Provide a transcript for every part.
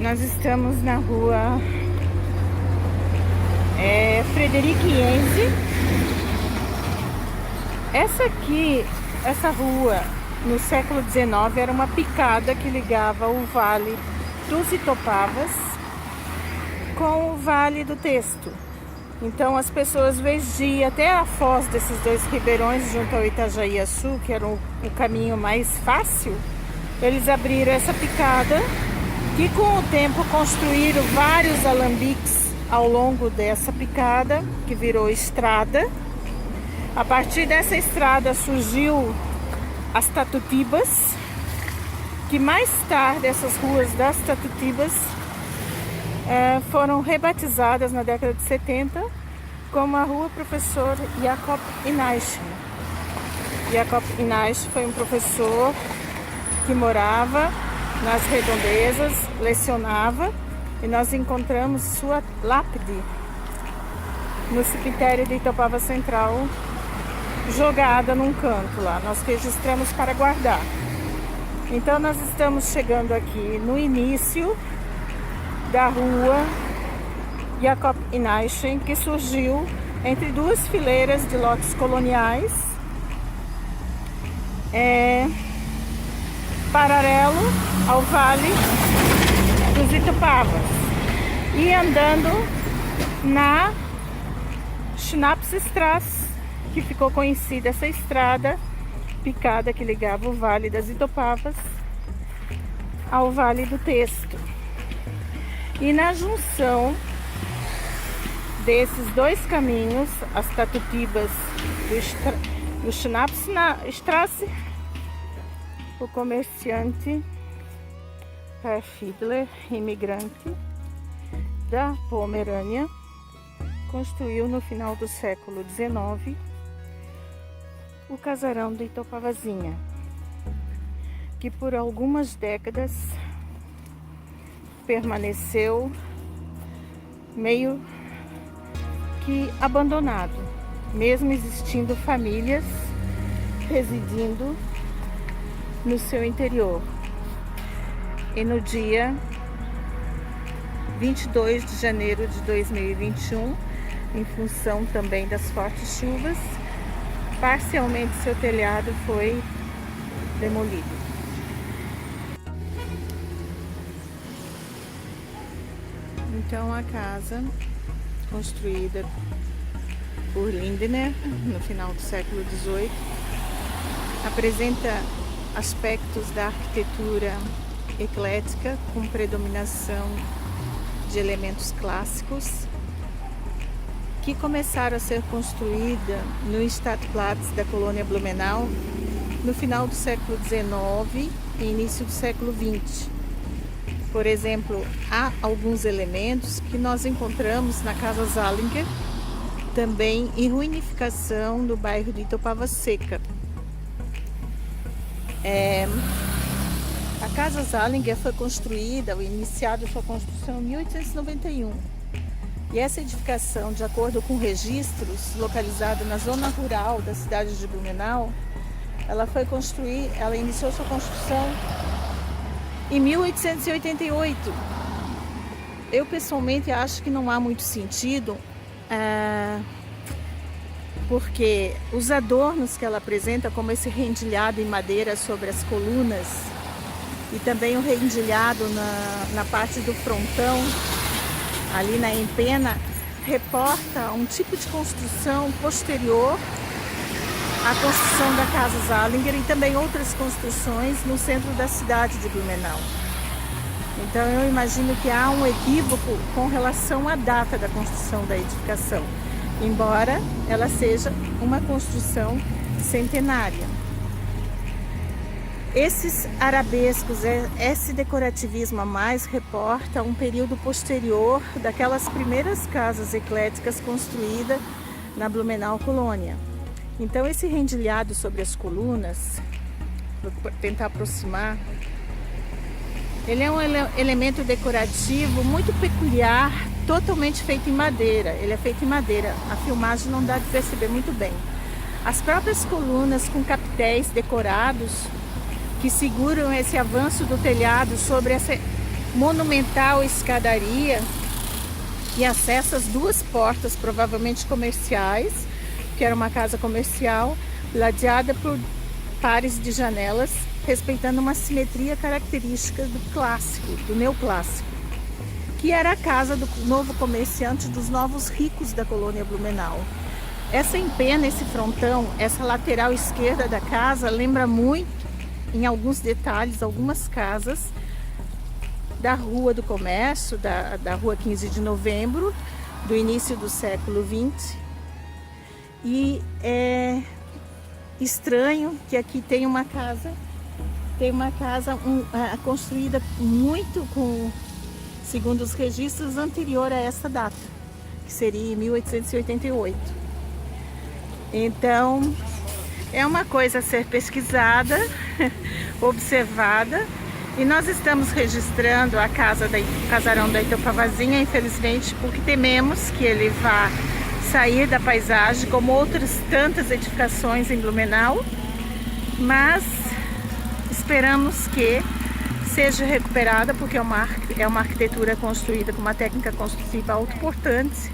Nós estamos na rua Frederic Ienzi. Essa rua, no século XIX, era uma picada que ligava o Vale dos Itopavas com o Vale do Testo. Então as pessoas, em vez de ir até a foz desses dois ribeirões junto ao Itajaí-Açu, que era o caminho mais fácil, eles abriram essa picada, que com o tempo construíram vários alambiques ao longo dessa picada, que virou estrada. A partir dessa estrada surgiu as Tatutibas, que mais tarde essas ruas das Tatutibas foram rebatizadas na década de 70 como a Rua Professor Jacob Inaich. Jacob Inaich foi um professor que morava nas redondezas, lecionava, e nós encontramos sua lápide no cemitério de Itopava Central, jogada num canto lá. Nós registramos para guardar. Então nós estamos chegando aqui no início da rua Jacob Inaich, que surgiu entre duas fileiras de lotes coloniais, paralelo ao Vale dos Itopavas, e andando na Schnapsstraße, que ficou conhecida essa estrada picada que ligava o Vale das Itopavas ao Vale do Testo. E na junção desses dois caminhos, as Tatutibas do Schnapsstraße, o comerciante Herr Fiedler, imigrante da Pomerânia, construiu no final do século XIX o casarão de Itopavazinha, que por algumas décadas permaneceu meio que abandonado, mesmo existindo famílias residindo no seu interior. E no dia 22 de janeiro de 2021, em função também das fortes chuvas, parcialmente seu telhado foi demolido. Então a casa, construída por Lindner no final do século XVIII, apresenta aspectos da arquitetura eclética com predominação de elementos clássicos, que começaram a ser construída no Stadtplatz da colônia Blumenau no final do século XIX e início do século XX. Por exemplo, há alguns elementos que nós encontramos na Casa Zallinger, também em ruinificação do bairro de Itopava Seca. A Casa Zallinger foi construída, ou iniciada sua construção em 1891. E essa edificação, de acordo com registros, localizada na zona rural da cidade de Blumenau, ela iniciou sua construção em 1888. Eu pessoalmente acho que não há muito sentido, porque os adornos que ela apresenta, como esse rendilhado em madeira sobre as colunas, e também o rendilhado na parte do frontão, ali na empena, reporta um tipo de construção posterior à construção da Casa Zallinger e também outras construções no centro da cidade de Blumenau. Então eu imagino que há um equívoco com relação à data da construção da edificação, embora ela seja uma construção centenária. Esses arabescos, esse decorativismo a mais, reporta um período posterior daquelas primeiras casas ecléticas construídas na Blumenau Colônia. Então esse rendilhado sobre as colunas, vou tentar aproximar, ele é um elemento decorativo muito peculiar, totalmente feito em madeira. Ele é feito em madeira, a filmagem não dá de perceber muito bem. As próprias colunas com capitéis decorados que seguram esse avanço do telhado sobre monumental escadaria e acesso às duas portas, provavelmente comerciais, que era uma casa comercial, ladeada por pares de janelas, respeitando uma simetria característica do clássico, do neoclássico, que era a casa do novo comerciante, dos novos ricos da colônia Blumenau. Essa empena, esse frontão, essa lateral esquerda da casa lembra muito, em alguns detalhes, algumas casas da Rua do Comércio, da Rua 15 de Novembro, do início do século XX. E é estranho que aqui tem uma casa construída muito com, segundo os registros, anterior a essa data, que seria em 1888. Então, é uma coisa a ser pesquisada, observada, e nós estamos registrando a casarão da Itopavazinha, infelizmente, porque tememos que ele vá sair da paisagem, como outras tantas edificações em Blumenau, mas esperamos que seja recuperada, porque é uma arquitetura construída com uma técnica construtiva autoportante,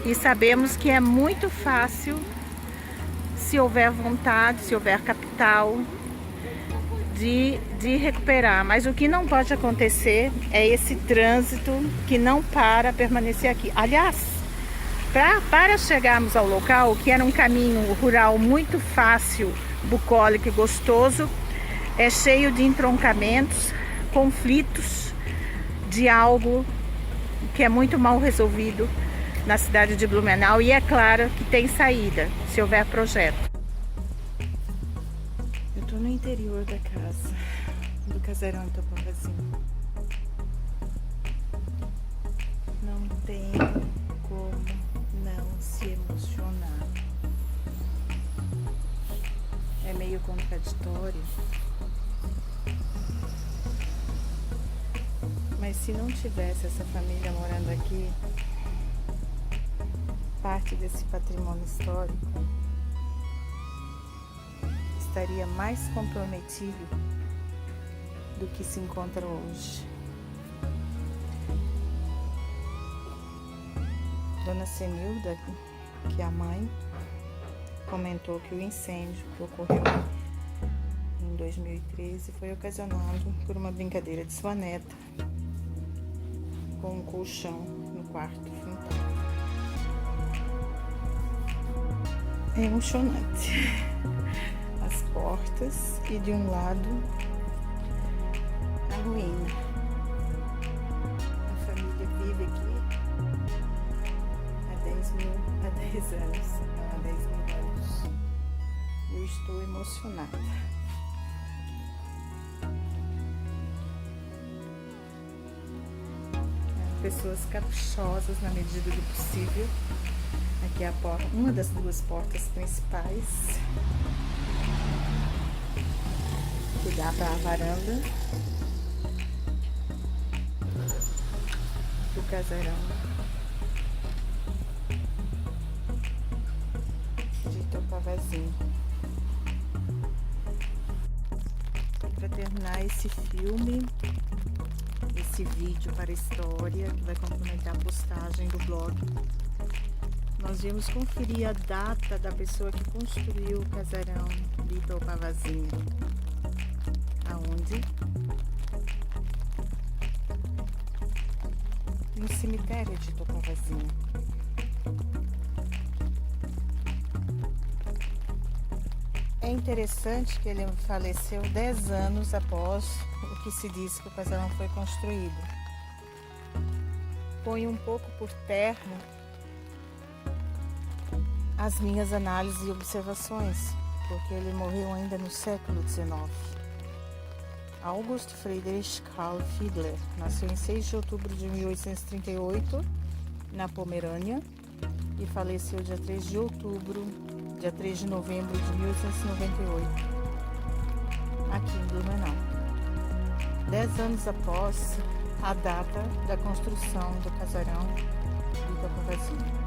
e sabemos que é muito fácil, se houver vontade, se houver capital, de recuperar. Mas o que não pode acontecer é esse trânsito que não permanecer aqui. Aliás, para chegarmos ao local, que era um caminho rural muito fácil, bucólico e gostoso, é cheio de entroncamentos, conflitos de algo que é muito mal resolvido na cidade de Blumenau, e é claro que tem saída, se houver projeto. Eu estou no interior da casa, do casarão Itopavazinha. Não tem como não se emocionar. É meio contraditório, mas se não tivesse essa família morando aqui, parte desse patrimônio histórico estaria mais comprometido do que se encontra hoje. Dona Senilda, que é a mãe, comentou que o incêndio que ocorreu em 2013 foi ocasionado por uma brincadeira de sua neta com um colchão no quarto frontal. É emocionante. As portas e de um lado a ruína. A família vive aqui há 10 anos. Há 10 mil anos. Eu estou emocionada. Pessoas caprichosas na medida do possível. Aqui é a porta, uma das duas portas principais, que dá para a varanda do casarão de Itopavazinha. Para terminar esse filme, esse vídeo para a história, que vai complementar a postagem do blog, nós viemos conferir a data da pessoa que construiu o casarão de Itopavazinha. Aonde? No cemitério de Itopavazinha. É interessante que ele faleceu 10 anos após o que se diz que o casarão foi construído. Põe um pouco por terra as minhas análises e observações, porque ele morreu ainda no século XIX. August Friedrich Karl Fiedler nasceu em 6 de outubro de 1838, na Pomerânia, e faleceu dia 3 de novembro de 1898, aqui em Blumenau, 10 anos após a data da construção do casarão de Itopavazinha.